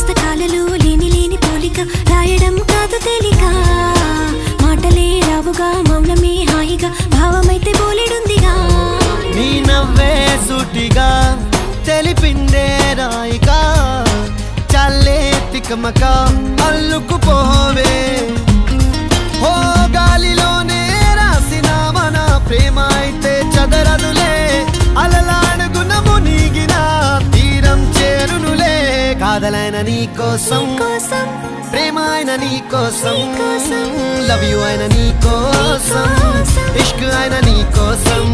పుస్తకాలలో లేని లేని పోలిక రాయడం కాదు తేలిక మాటలే రావుగా మౌనమే హాయిగా భావమైతే బోలెడుందిగా నీ నవ్వే సూటిగా తెలిపిందే రాయిగా చల్లే తికమక అల్లుకుపోవే ఓ గాలిలోనే రాసిన మన ప్రేమ అయితే చదరదులే అలలాడుగున మునిగిన తీరం చేరునులే కాదలైన నీ కోసం ప్రేమ అయిన నీ కోసం లవ్ యు అయిన నీ కోసం ఇష్క్ అయిన నీ కోసం